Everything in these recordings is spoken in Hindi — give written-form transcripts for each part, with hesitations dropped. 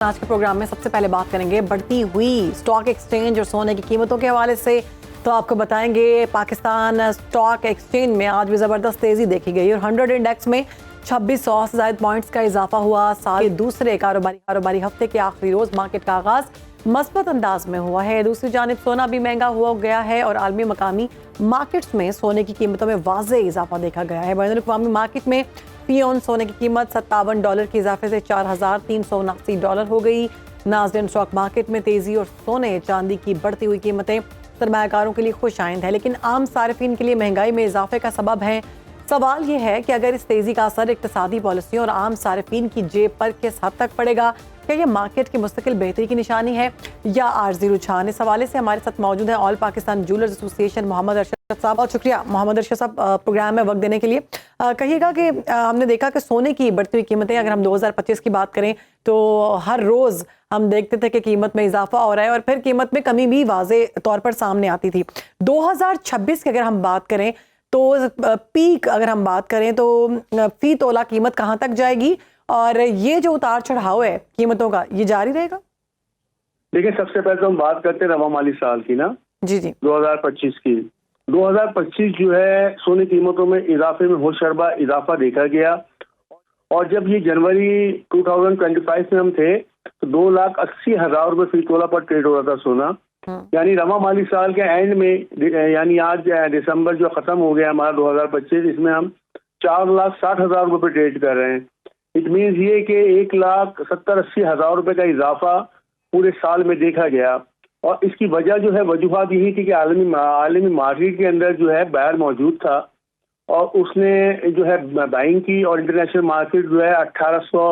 आज के प्रोग्राम में सबसे पहले बात करेंगे बढ़ती हुई स्टॉक एक्सचेंज और सोने की कीमतों के हवाले से। तो आपको बताएंगे पाकिस्तान स्टॉक एक्सचेंज में आज भी ज़बरदस्त तेज़ी देखी गई और 100 इंडेक्स में 2600 से ज़ायद पॉइंट्स का इजाफा हुआ। साल के दूसरे कारोबारी हफ्ते के आखिरी रोज़ मार्केट का आगाज़ मस्बत अंदाज में हुआ है। दूसरी जानिब सोना भी महंगा हुआ गया है और आलमी मकामी मार्केट्स में सोने की कीमतों में वाज़ेह इजाफा देखा गया है। बैनुल-अक़वामी मार्केट में फी ऑन सोने की कीमत $57 के इजाफे से $4,379 हो गई। नाज़रीन स्टॉक मार्केट में तेज़ी और सोने चांदी की बढ़ती हुई कीमतें सरमायाकारों के लिए खुश आइंद है, लेकिन आम सारिफिन के लिए महंगाई में इजाफे का सबब है। सवाल यह है कि अगर इस तेज़ी का असर इक़्तिसादी पॉलिसियों और आम सारिफिन की जेब पर किस हद तक पड़ेगा, क्या यह मार्केट की मुस्तकिल बेहतरी की निशानी है या आर्जी रुझान। इस हवाले से हमारे साथ मौजूद है all Pakistan jewellers association Mohammad Arshad साहब। बहुत शुक्रिया मोहम्मद अरशद साहब प्रोग्राम में वक्त देने के लिए। कहिएगा कि हमने देखा कि सोने की बढ़ती हुई कीमतें, अगर हम 2025 की बात करें तो हर रोज़ हम देखते थे कि कीमत में इजाफा हो रहा है और फिर कीमत में कमी भी वाज़ेह तौर पर सामने आती थी। 2026 की अगर हम बात करें तो पीक अगर हम बात करें तो फी तोला कीमत कहाँ तक जाएगी और ये जो उतार चढ़ाव है कीमतों का ये जारी रहेगा? देखिए, सबसे पहले तो हम बात करते हैं रवा माली साल की ना, जी 2025 की। 2025 जो है सोने कीमतों में इजाफे में होशरबा इजाफा देखा गया और जब ये जनवरी 2025 में हम थे तो 2,80,000 रुपये फी तोला पर ट्रेड हो रहा था सोना। यानी रवा माली साल के एंड में, यानी आज दिसंबर जो खत्म हो गया हमारा 2025, इसमें हम 4,60,000 रुपये पे ट्रेड कर रहे हैं। इट मीन्स ये कि 1,70,80,000 रुपये का इजाफा पूरे साल में देखा गया और इसकी वजह जो है वजूहत यही थी कि आलमी मार्केट के अंदर जो है बायर मौजूद था और उसने जो है बाइंग की और इंटरनेशनल मार्केट जो है $1,800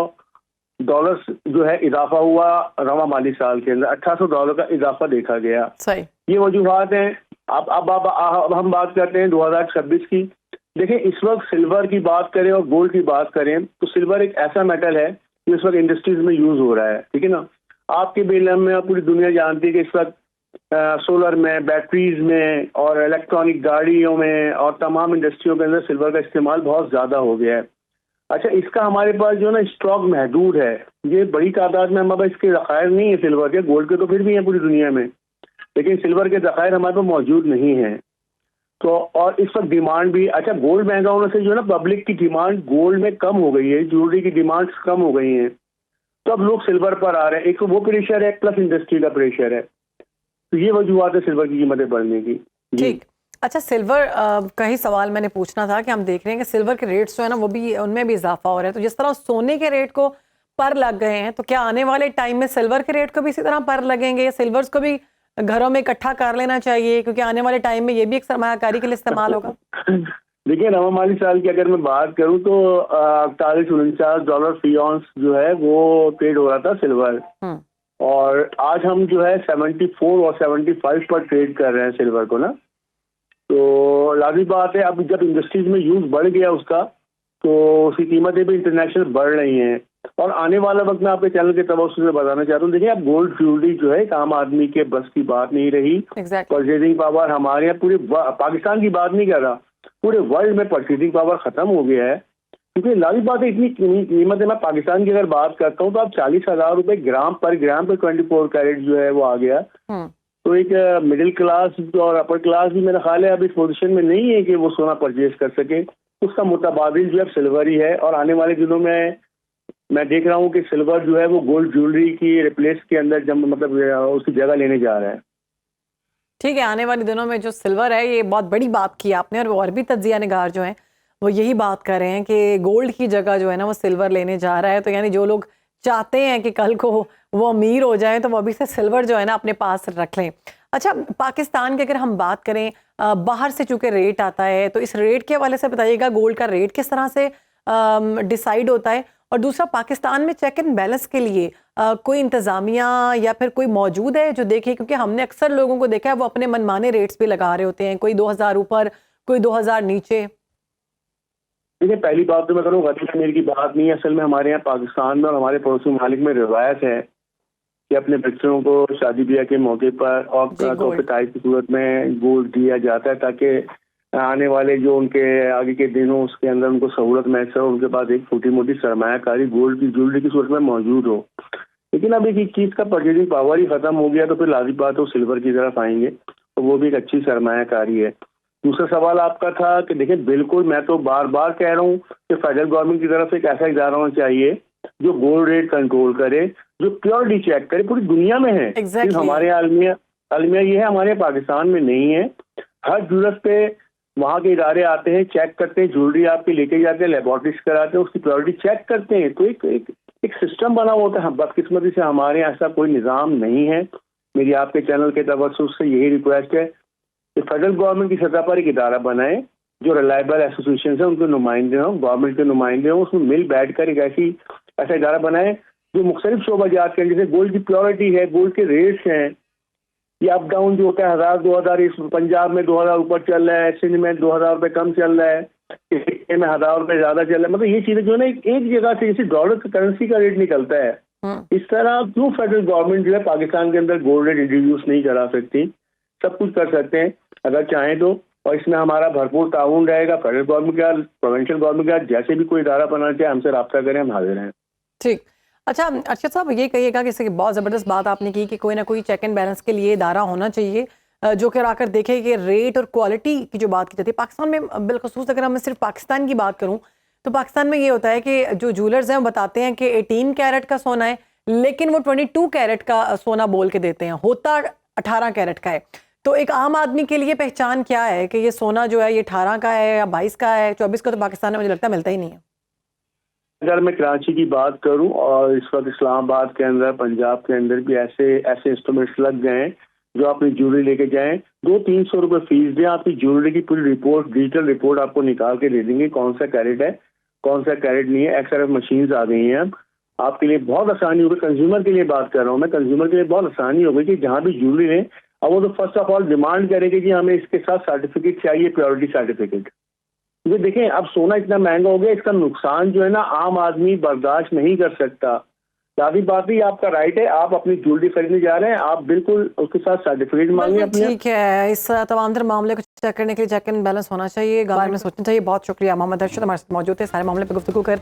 जो है इजाफा हुआ। रवा माली साल के अंदर $1,800 का इजाफा देखा गया। सही, ये वजूहत हैं। अब हम बात करते हैं 2026 की। देखिए, इस वक्त सिल्वर की बात करें और गोल्ड की बात करें तो सिल्वर एक ऐसा मेटल है जो इस वक्त इंडस्ट्रीज में यूज हो रहा है, ठीक है ना। आपके बेलम में पूरी दुनिया जानती है कि इस वक्त सोलर में, बैटरीज में और इलेक्ट्रॉनिक गाड़ियों में और तमाम इंडस्ट्रियों के अंदर सिल्वर का इस्तेमाल बहुत ज़्यादा हो गया है। अच्छा, इसका हमारे पास जो ना स्टॉक महदूद है, ये बड़ी तादाद में हमारे पास इसके ज़खायर नहीं है सिल्वर के। गोल्ड के तो फिर भी हैं पूरी दुनिया में, लेकिन सिल्वर के ज़खायर हमारे पास मौजूद नहीं हैं। तो और इस वक्त डिमांड भी, अच्छा गोल्ड महंगा होने से जो है ना पब्लिक की डिमांड गोल्ड में कम हो गई है, ज्वेलरी की डिमांड कम हो गई हैं, तो अब लोग सिल्वर पर आ रहे हैं। एक तो वो प्रेशर है प्लस इंडस्ट्री का प्रेशर है, तो ये वजूहत है सिल्वर की कीमतें बढ़ने की। ठीक। अच्छा, सिल्वर का ही सवाल मैंने पूछना था कि हम देख रहे हैं कि सिल्वर के रेट्स जो है ना वो भी, उनमें भी इजाफा हो रहा है। तो जिस तरह सोने के रेट को पर लग गए हैं, तो क्या आने वाले टाइम में सिल्वर के रेट को भी इसी तरह पर लगेंगे या सिल्वर्स को भी घरों में इकट्ठा कर लेना चाहिए, क्योंकि आने वाले टाइम में ये भी एक सरमायाकारी के लिए इस्तेमाल होगा? देखिए, रवा माली साल की अगर मैं बात करूं तो $48-49 फी ऑन्स जो है वो ट्रेड हो रहा था सिल्वर, और आज हम जो है 74 और 75 पर ट्रेड कर रहे हैं सिल्वर को ना। तो लाज़मी बात है, अब जब इंडस्ट्रीज में यूज बढ़ गया उसका तो उसकी कीमतें भी इंटरनेशनल बढ़ रही हैं और आने वाला वक्त में आपके चैनल के तवज्जो से बताना चाहता हूँ। देखिए, अब गोल्ड ज्वेलरी जो है एक आम आदमी के बस की बात नहीं रही। परचेजिंग पावर हमारे यहाँ पूरे पाकिस्तान की बात नहीं कर रहा, पूरे वर्ल्ड में परचेजिंग पावर खत्म हो गया है, क्योंकि लाज़मी बात है इतनी कीमत है। मैं पाकिस्तान की अगर बात करता हूँ तो अब 40,000 रुपये ग्राम पर 24 कैरेट जो है वो आ गया। तो एक मिडिल क्लास और अपर क्लास भी मेरा ख्याल है अब इस पोजीशन में नहीं है कि वो सोना परचेज कर सके। उसका मुताबादिल जो है सिल्वर ही है और आने वाले दिनों में मैं देख रहा हूँ कि सिल्वर जो है वो गोल्ड ज्वेलरी की रिप्लेस के अंदर जब मतलब उसकी जगह लेने जा रहा है। ठीक है, आने वाले दिनों में जो सिल्वर है, ये बहुत बड़ी बात की आपने और भी तज्जिया निगार जो हैं वो यही बात कर रहे हैं कि गोल्ड की जगह जो है ना वो सिल्वर लेने जा रहा है। तो यानी जो लोग चाहते हैं कि कल को वो अमीर हो जाएं तो वो अभी से सिल्वर जो है ना अपने पास रख लें। अच्छा, पाकिस्तान की अगर हम बात करें, बाहर से चूँकि रेट आता है तो इस रेट के हवाले से बताइएगा गोल्ड का रेट किस तरह से डिसाइड होता है, और दूसरा पाकिस्तान में चेक एंड बैलेंस के लिए कोई इंतज़ामिया या फिर कोई मौजूद है जो देखे, क्योंकि हमने अक्सर लोगों को देखा है वो अपने मनमाने रेट्स भी लगा रहे होते हैं, कोई 2,000 ऊपर कोई 2,000 नीचे। देखिए, पहली बात तो मैं करूँ गलत अमीर की बात नहीं है। असल में हमारे यहाँ पाकिस्तान में और हमारे पड़ोसी ममालिक में रिवायत है कि अपने बच्चों को शादी ब्याह के मौके पर और तोहफे की सूरत में गोल्ड दिया जाता है ताकि आने वाले जो उनके आगे के दिनों उसके अंदर उनको सहूलत मैसर हो, उनके पास एक छोटी मोटी सरमायाकारी गोल्ड की ज्वेलरी की सूरत में मौजूद हो। लेकिन अब एक चीज का परचेजिंग पावर ही खत्म हो गया तो फिर लाजिम बात है वो सिल्वर की तरफ आएंगे, तो वो भी एक अच्छी सरमायाकारी है। दूसरा सवाल आपका था कि देखिए बिल्कुल मैं तो बार बार कह रहा हूँ कि फेडरल गवर्नमेंट की तरफ से एक ऐसा इदारा होना चाहिए जो गोल्ड रेट कंट्रोल करे, जो प्योरिटी चेक करे, पूरी दुनिया में है। Exactly. हमारे आलमिया ये है, हमारे पाकिस्तान में नहीं है। हर जरूरत पे वहाँ के इदारे आते हैं, चेक करते हैं, ज्वेलरी आपके लेके जाते हैं, लेबोरेटरीज कराते हैं, उसकी प्योरिटी चेक करते हैं। तो एक सिस्टम बना हुआ होता है। बदकिस्मती से हमारे यहाँ ऐसा कोई निज़ाम नहीं है। मेरी आपके चैनल के तवज्जुह से यही रिक्वेस्ट है कि फेडरल गवर्नमेंट की सतह पर एक इदारा बनाए जो रिलायबल एसोसिएशन है, उनके नुमाइंदे हों, गवर्नमेंट के नुमाइंदे हों, उसमें मिल बैठ कर एक ऐसा इदारा बनाए जो मुख्तलिफ शोबाजात के, जैसे गोल्ड की प्योरिटी है, गोल्ड के रेट्स हैं, ये अप डाउन जो होता है 1000-2000, इस पंजाब में 2000 ऊपर चल रहा है, सिंध में 2000 रुपये कम चल रहा है, किसी में 1000 रुपये ज्यादा चल रहा है। मतलब ये चीजें जो है ना एक जगह से, जैसे डॉलर करेंसी का रेट निकलता है, इस तरह क्यों फेडरल गवर्नमेंट जो है पाकिस्तान के अंदर गोल्ड रेट इंट्रोड्यूस नहीं करा सकती? सब कुछ कर सकते हैं अगर चाहें तो, और इसमें हमारा भरपूर ताउन रहेगा। फेडरल गवर्नमेंट का, प्रोविंशियल गवर्नमेंट का, जैसे भी कोई इदारा बनाना चाहे हमसे रब्ता करें, हम हाजिर हैं। ठीक। अच्छा अर्शद साहब, ये कहिएगा कि इसकी बहुत ज़बरदस्त बात आपने की कि कोई ना कोई चेक एंड बैलेंस के लिए इदारा होना चाहिए जो कि आकर देखे कि रेट और क्वालिटी की जो बात की जाती है पाकिस्तान में, बिलखसूस अगर मैं सिर्फ पाकिस्तान की बात करूं तो पाकिस्तान में ये होता है कि जो ज्वेलर्स हैं वो बताते हैं कि 18 कैरेट का सोना है, लेकिन वो 22 कैरेट का सोना बोल के देते हैं, होता 18 कैरेट का है। तो एक आम आदमी के लिए पहचान क्या है कि ये सोना जो है ये 18 का है या 22 का है? 24 का तो पाकिस्तान में मुझे लगता है मिलता ही नहीं है। अगर मैं कराची की बात करूं, और इस वक्त इस्लामाबाद के अंदर, पंजाब के अंदर भी ऐसे इंस्ट्रूमेंट्स लग गए हैं जो अपनी ज्वेलरी लेके जाएं, 200-300 रुपये फीस दें, आपकी ज्वेलरी की पूरी रिपोर्ट, डिजिटल रिपोर्ट आपको निकाल के दे देंगे, कौन सा कैरेट है, कौन सा कैरेट नहीं है। XRF मशीन्स आ गई हैं, अब आपके लिए बहुत आसानी होगी। कंज्यूमर के लिए बात कर रहा हूँ मैं, कंज्यूमर के लिए बहुत आसानी होगी कि जहाँ भी ज्वेलरी लें, अब वो तो फर्स्ट ऑफ ऑल डिमांड करेंगे कि हमें इसके साथ सर्टिफिकेट चाहिए, प्योरिटी सर्टिफिकेट। क्योंकि देखें अब सोना इतना महंगा हो गया, इसका नुकसान जो है ना आम आदमी बर्दाश्त नहीं कर सकता। सारी बात ही आपका राइट है, आप अपनी ज्वेलरी खरीदने जा रहे हैं, आप बिल्कुल उसके साथ सर्टिफिकेट मांगे अपने। ठीक है, इस तमाम तर मामले को चेक करने के लिए चेक एंड बैलेंस होना चाहिए, बारे में सोचना चाहिए। बहुत शुक्रिया। मोहम्मद अर्शद हमारे साथ मौजूद थे, सारे मामले पर गुफ्तगू करते